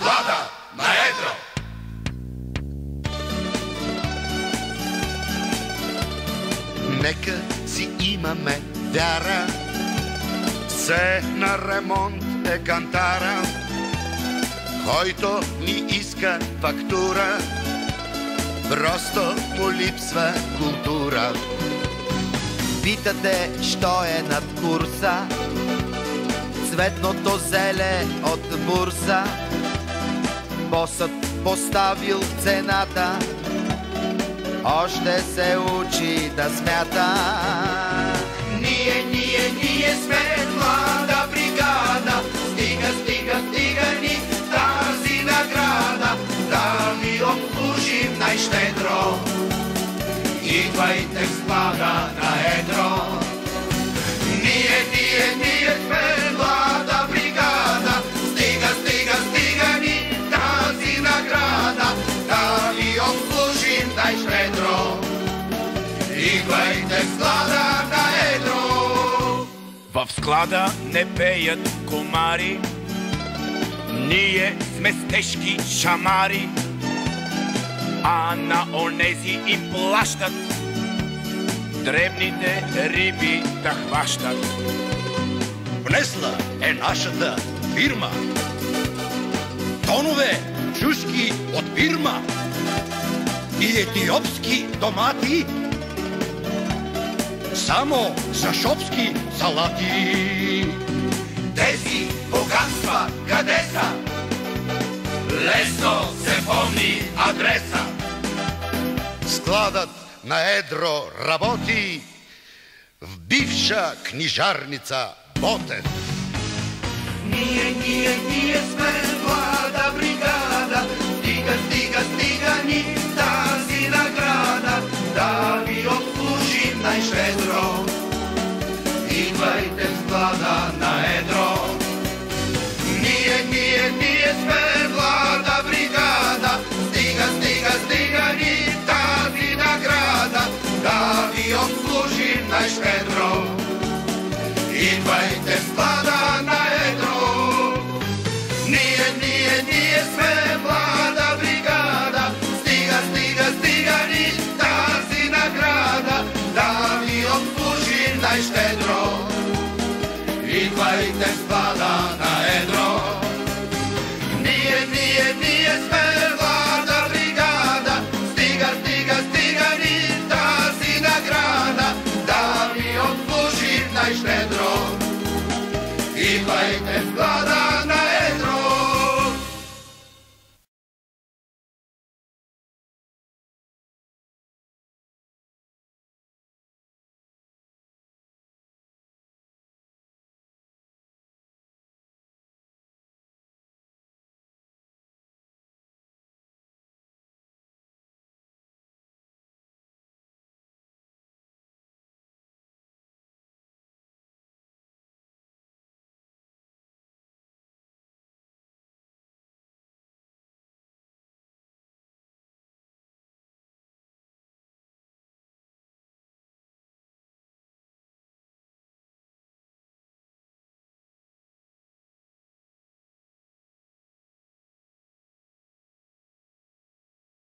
склада на едро. Нека си имаме вяра, все на ремонт е кантара, който ни иска фактура, просто му липсва култура. Питате, що е над курса, цветното зеле от бурса, босът поставил цената, още се учи да смята. Ние сме млада бригада, стига ни тази награда, да ви обслужим най-щедро. Идвайте в склада на едро. Ние сме млада бригада, стига ни тази награда, да ви обслужим най-щедро. Идвайте в склада на едро. В склада не пеят комари, ние сме с тежки шамари, а на онези им плащат дребните риби да хващат. Внесла е нашата фирма тонове чушки от Бирма и етиопски домати, само за шопски салати. Тези богатства къде са? Лесно се помни адреса. Складът на едро работи в бивша книжарница Ботев. Ние сме млада бригада, стига ни тази награда, да ви обслужим най-щедро. Идвайте в склада на едро. Ние сме млада бригада, стига ни тази награда, да ви обслужим най-щедро. Идвайте в склада на едро. Ние сме млада бригада, стига ни тази награда, да ви обслужим най-щедро. Идвайте в склада на едро. Ние сме млада бригада, стига ни тази награда, да ви обслужим най-щедро. Идвайте в склада